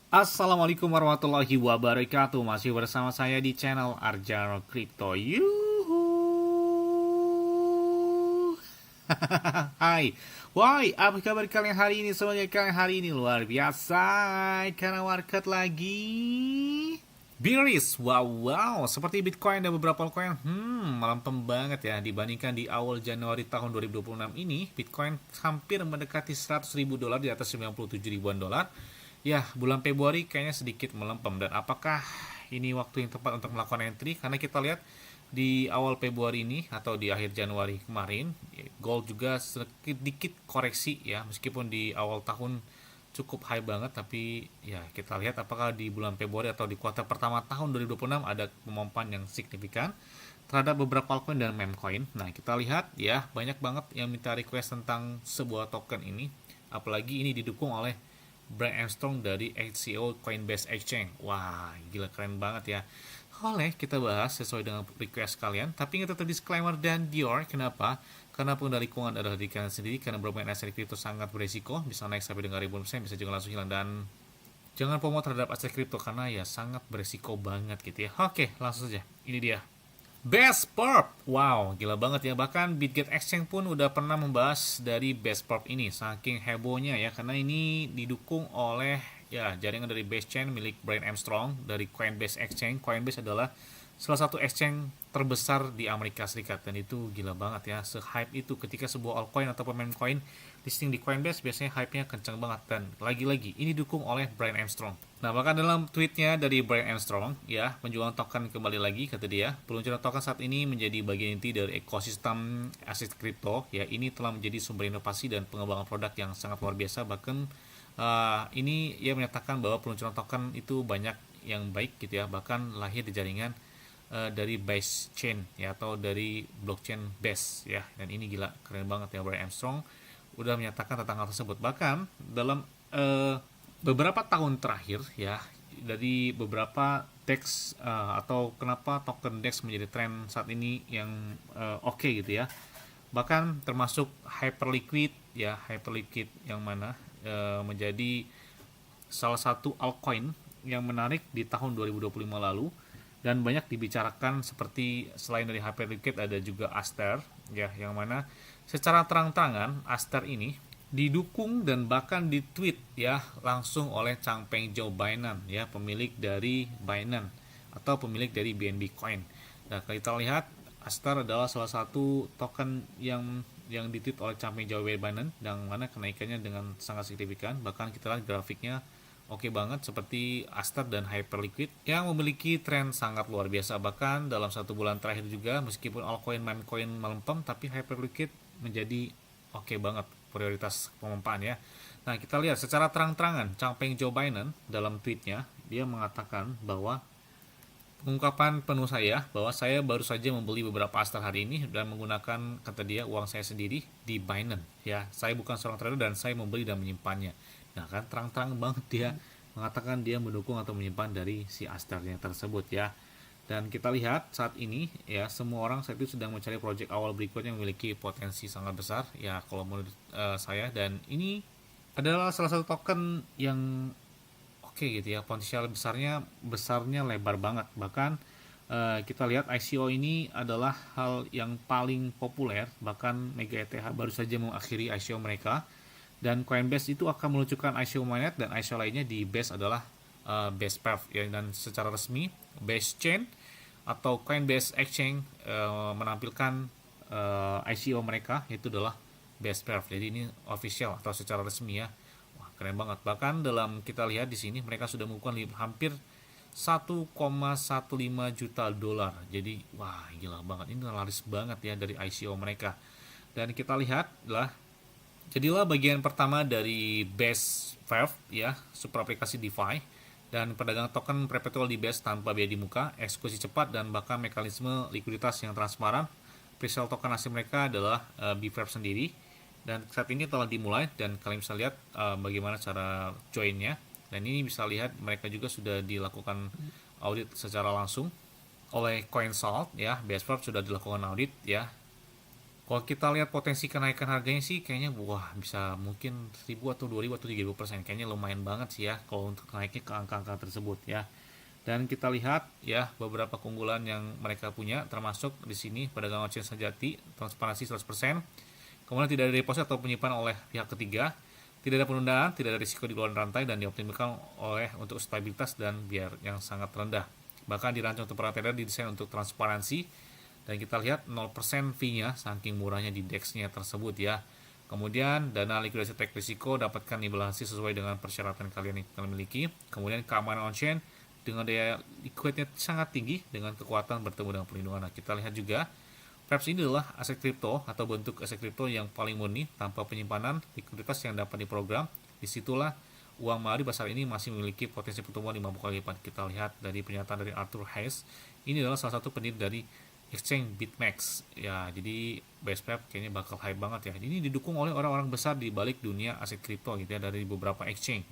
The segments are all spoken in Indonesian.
Assalamualaikum warahmatullahi wabarakatuh. Masih bersama saya di channel Arjano Crypto. Yuhu. Hai. Woi, apa kabar kalian hari ini? Semoga kalian hari ini luar biasa karena market lagi bearish. Wow. Seperti Bitcoin dan beberapa altcoin, melempem banget ya dibandingkan di awal Januari tahun 2026 ini. Bitcoin hampir mendekati 100 ribu dolar, di atas 97 ribuan dolar. Ya, bulan Februari kayaknya sedikit melempem. Dan apakah ini waktu yang tepat untuk melakukan entry? Karena kita lihat di awal Februari ini atau di akhir Januari kemarin, gold juga sedikit koreksi ya, meskipun di awal tahun cukup high banget, tapi ya kita lihat apakah di bulan Februari atau di kuartal pertama tahun 2026 ada pemompan yang signifikan terhadap beberapa altcoin dan meme coin. Nah, kita lihat ya, banyak banget yang minta request tentang sebuah token ini, apalagi ini didukung oleh Brian Armstrong dari HCO Coinbase Exchange. Wah, gila keren banget ya. Boleh kita bahas sesuai dengan request kalian, tapi ingat tetap disclaimer dan Dior. Kenapa? Karena pengendali keuangan adalah diri kalian sendiri, karena bermain aset kripto sangat beresiko, bisa naik sampai dengan ribuan persen, bisa juga langsung hilang, dan jangan FOMO terhadap aset kripto karena ya sangat beresiko banget gitu ya. Oke, langsung saja. Ini dia. Best Perp, wow, gila banget ya. Bahkan Bitget Exchange pun udah pernah membahas dari Best Perp ini, saking hebohnya ya, karena ini didukung oleh ya jaringan dari Base Chain milik Brian Armstrong dari Coinbase Exchange. Coinbase adalah salah satu exchange terbesar di Amerika Serikat, dan itu gila banget ya, se-hype itu ketika sebuah altcoin atau meme coin listing di Coinbase, biasanya hype-nya kencang banget. Dan lagi-lagi ini didukung oleh Brian Armstrong. Nah, bahkan dalam tweetnya dari Brian Armstrong ya, penjualan token kembali lagi, kata dia, peluncuran token saat ini menjadi bagian inti dari ekosistem aset kripto ya. Ini telah menjadi sumber inovasi dan pengembangan produk yang sangat luar biasa. Bahkan ini ia menyatakan bahwa peluncuran token itu banyak yang baik gitu ya, bahkan lahir di jaringan dari Base Chain ya, atau dari blockchain Base ya. Dan ini gila keren banget ya, Brian Armstrong udah menyatakan tentang hal tersebut. Bahkan dalam beberapa tahun terakhir ya, dari beberapa DEX atau kenapa token DEX menjadi tren saat ini yang oke gitu ya. Bahkan termasuk Hyperliquid ya, Hyperliquid yang mana menjadi salah satu altcoin yang menarik di tahun 2025 lalu, dan banyak dibicarakan. Seperti selain dari Hyperliquid ada juga Aster ya, yang mana secara terang-terangan Aster ini didukung dan bahkan ditweet ya langsung oleh Changpeng Zhao Binance ya, pemilik dari Binance atau pemilik dari BNB Coin. Nah, kalau kita lihat Aster adalah salah satu token yang ditweet oleh Changpeng Zhao Binance, yang mana kenaikannya dengan sangat signifikan. Bahkan kita lihat grafiknya oke banget, seperti Aster dan Hyperliquid yang memiliki tren sangat luar biasa. Bahkan dalam satu bulan terakhir juga, meskipun altcoin meme coin melempem, tapi Hyperliquid menjadi oke banget prioritas pemompan ya. Nah, kita lihat secara terang-terangan Changpeng Zhao Binance dalam tweetnya, dia mengatakan bahwa pengungkapan penuh saya bahwa saya baru saja membeli beberapa Aster hari ini dan menggunakan, kata dia, uang saya sendiri di Binance ya. Saya bukan seorang trader dan saya membeli dan menyimpannya. Nah, kan terang-terang banget dia mengatakan dia mendukung atau menyimpan dari si Asternya tersebut ya. Dan kita lihat saat ini ya, semua orang saat itu sedang mencari project awal berikutnya yang memiliki potensi sangat besar ya, kalau menurut saya. Dan ini adalah salah satu token yang oke gitu ya, potensial besarnya lebar banget. Bahkan kita lihat ICO ini adalah hal yang paling populer. Bahkan Mega ETH baru saja mengakhiri ICO mereka, dan Coinbase itu akan meluncurkan ICO mainnet, dan ICO lainnya di Base adalah Base Perf ya. Dan secara resmi Base Chain atau Coinbase Exchange menampilkan ICO mereka, itu adalah Base Perf. Jadi ini official atau secara resmi ya. Wah, keren banget. Bahkan dalam kita lihat di sini, mereka sudah mengumpulkan hampir 1,15 juta dolar. Jadi wah, gila banget. Ini laris banget ya dari ICO mereka. Dan kita lihat lah, jadilah bagian pertama dari Base Perf ya, super aplikasi DeFi dan perdagangan token perpetual di Base tanpa biaya di muka, eksekusi cepat, dan bahkan mekanisme likuiditas yang transparan. Presale token asli mereka adalah BPerf sendiri, dan saat ini telah dimulai, dan kalian bisa lihat bagaimana cara joinnya. Dan ini bisa lihat mereka juga sudah dilakukan audit secara langsung oleh CoinSalt ya. BasePerf sudah dilakukan audit ya Kalau kita lihat potensi kenaikan harganya sih kayaknya wah bisa mungkin 1000 atau 2000 atau 3000%. Kayaknya lumayan banget sih ya kalau untuk naiknya ke angka-angka tersebut ya. Dan kita lihat ya beberapa keunggulan yang mereka punya termasuk di sini perdagangan option sejati, transparansi 100%, kemudian tidak ada deposit atau penyimpanan oleh pihak ketiga, tidak ada penundaan, tidak ada risiko di luar rantai dan dioptimalkan oleh untuk stabilitas dan biar yang sangat rendah. Bahkan dirancang untuk para trader didesain untuk transparansi dan kita lihat 0% fee-nya saking murahnya di DEX-nya tersebut ya. Kemudian dana likuidasi trade risiko dapatkan nilai sesuai dengan persyaratan kalian yang kalian miliki. Kemudian keamanan on-chain dengan daya liquidnya sangat tinggi dengan kekuatan bertemu dengan perlindungan. Nah, kita lihat juga Perhaps ini adalah aset kripto atau bentuk aset kripto yang paling murni tanpa penyimpanan likuiditas yang dapat diprogram. Disitulah uang Mari pasar ini masih memiliki potensi pertumbuhan 50 kali lipat. Kita lihat dari pernyataan dari Arthur Hayes. Ini adalah salah satu pendiri dari exchange BitMEX ya, jadi Basecamp kayaknya bakal hype banget ya. Ini didukung oleh orang-orang besar di balik dunia aset kripto gitu ya, dari beberapa exchange.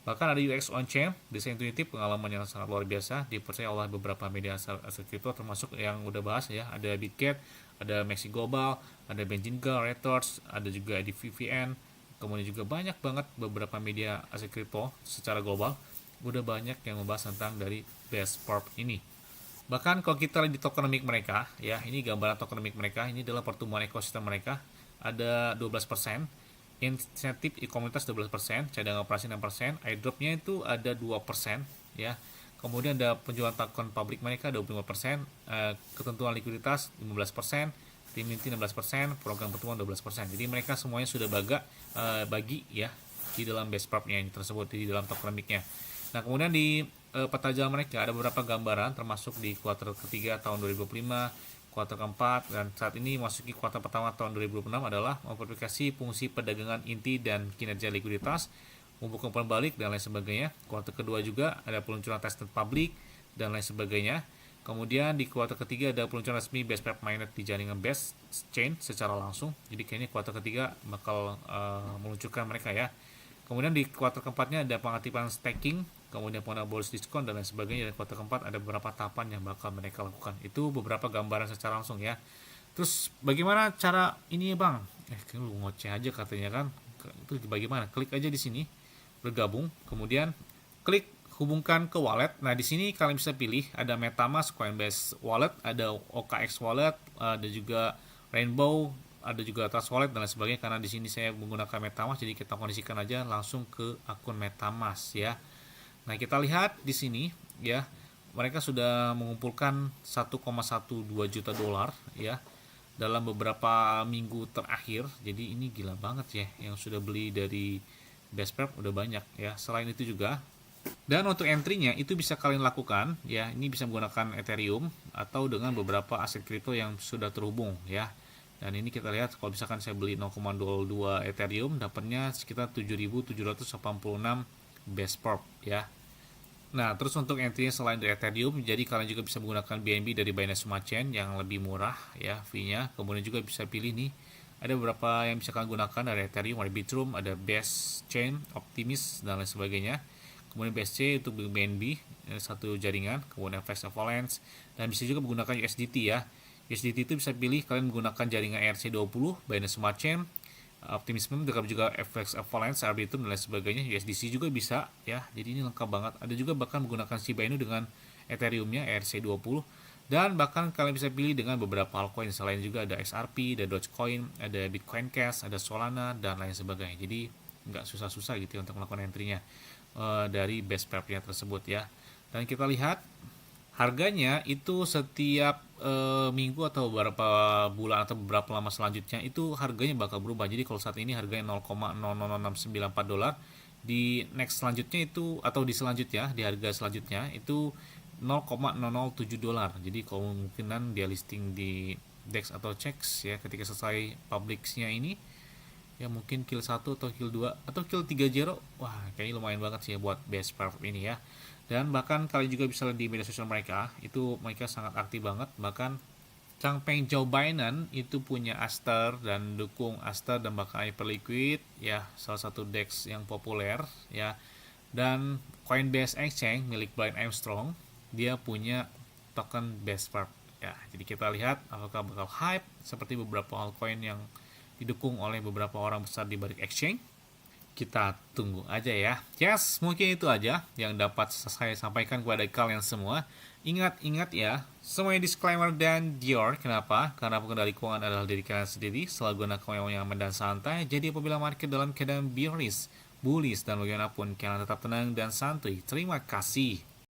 Bahkan ada UX on-chain, desain intuitif, pengalaman yang sangat luar biasa, dipercaya oleh beberapa media aset kripto termasuk yang udah bahas ya, ada Bitget, ada Maxi Global, ada Benzinga, Retorts, ada juga di VVN, kemudian juga banyak banget beberapa media aset kripto secara global, udah banyak yang membahas tentang dari Basecamp ini. Bahkan kalau kita lihat di tokenomic mereka, ya ini gambaran tokenomic mereka, ini adalah pertumbuhan ekosistem mereka, ada 12%, insentif e-komunitas 12%, cadangan operasi 6%, airdropnya itu ada 2%, ya. Kemudian ada penjualan token publik mereka 25%, ketentuan likuiditas 15%, tim inti 16%, program pertumbuhan 12%. Jadi mereka semuanya sudah bagi ya di dalam Basecamp-nya ini tersebut, di dalam tokenomicnya. Nah, kemudian di peta jalan mereka ada beberapa gambaran termasuk di kuartal ketiga tahun 2025, kuartal keempat, dan saat ini masuki kuartal pertama tahun 2026 adalah memverifikasi fungsi perdagangan inti dan kinerja likuiditas, membuka umpan balik dan lain sebagainya. Kuartal kedua juga ada peluncuran testnet publik dan lain sebagainya. Kemudian di kuartal ketiga ada peluncuran resmi Basecamp mainnet di jaringan Base Chain secara langsung. Jadi kayaknya kuartal ketiga bakal meluncurkan mereka ya. Kemudian di kuartal keempatnya ada pengaktifan staking, kemudian pengguna bonus diskon dan lain sebagainya. Dan kuartal keempat ada beberapa tahapan yang bakal mereka lakukan. Itu beberapa gambaran secara langsung ya. Terus bagaimana cara ini ya bang? Lu ngoceh aja katanya kan. Itu bagaimana? Klik aja di sini, bergabung, kemudian klik hubungkan ke wallet. Nah di sini kalian bisa pilih ada MetaMask, Coinbase Wallet, ada OKX Wallet, ada juga Rainbow, ada juga Trust Wallet dan lain sebagainya. Karena di sini saya menggunakan MetaMask, jadi kita kondisikan aja langsung ke akun MetaMask ya. Nah, kita lihat di sini ya, mereka sudah mengumpulkan 1,12 juta dolar ya dalam beberapa minggu terakhir. Jadi ini gila banget ya, yang sudah beli dari Basecamp udah banyak ya. Selain itu juga, dan untuk entry-nya itu bisa kalian lakukan ya, ini bisa menggunakan Ethereum atau dengan beberapa aset kripto yang sudah terhubung ya. Dan ini kita lihat kalau misalkan saya beli 0,02 Ethereum dapatnya sekitar 7.786 Basecamp ya. Nah, terus untuk entry-nya selain dari Ethereum, jadi kalian juga bisa menggunakan BNB dari Binance Smart Chain yang lebih murah ya fee-nya. Kemudian juga bisa pilih nih, ada beberapa yang bisa kalian gunakan dari Ethereum, ada Bithroom, ada Base Chain, Optimis dan lain sebagainya. Kemudian BSC untuk BNB satu jaringan, kemudian Flex Avalanche, dan bisa juga menggunakan USDT ya. USDT itu bisa pilih kalian menggunakan jaringan ERC20, Binance Smart Chain, Optimism, juga FX Avalanche, Arbitrum dan lain sebagainya. USDC juga bisa ya. Jadi ini lengkap banget. Ada juga bahkan menggunakan Shiba Inu dengan Ethereum-nya ERC20, dan bahkan kalian bisa pilih dengan beberapa altcoin. Selain juga ada XRP, ada Dogecoin, ada Bitcoin Cash, ada Solana dan lain sebagainya. Jadi nggak susah-susah gitu ya untuk melakukan entry-nya dari Basecamp-nya tersebut ya. Dan kita lihat harganya itu setiap minggu atau beberapa bulan atau beberapa lama selanjutnya itu harganya bakal berubah. Jadi kalau saat ini harganya 0,000694 dolar, di next selanjutnya itu atau di selanjutnya di harga selanjutnya itu 0,007 dolar. Jadi kalau kemungkinan dia listing di DEX atau CEX ya ketika selesai publish-nya ini ya mungkin kill 1 atau kill 2 atau kill 30. Wah, kayaknya lumayan banget sih ya buat Basecamp ini ya. Dan bahkan kalian juga bisa lihat di media sosial mereka, itu mereka sangat aktif banget. Bahkan Changpeng Zhao Bainan itu punya Aster dan dukung Aster dan bahkan Hyperliquid ya, salah satu DEX yang populer ya. Dan Coinbase Exchange milik Brian Armstrong, dia punya token Basecamp Ya, jadi kita lihat apakah bakal hype seperti beberapa altcoin yang didukung oleh beberapa orang besar di balik exchange. Kita tunggu aja ya. Yes, mungkin itu aja yang dapat saya sampaikan kepada kalian semua. Ingat ya, semuanya disclaimer dan Dior. Kenapa? Karena pengendali keuangan adalah diri kalian sendiri. Selalu gunakan uang yang aman dan santai. Jadi apabila market dalam keadaan bearish, bullish, dan bagaimanapun, kalian tetap tenang dan santuy. Terima kasih.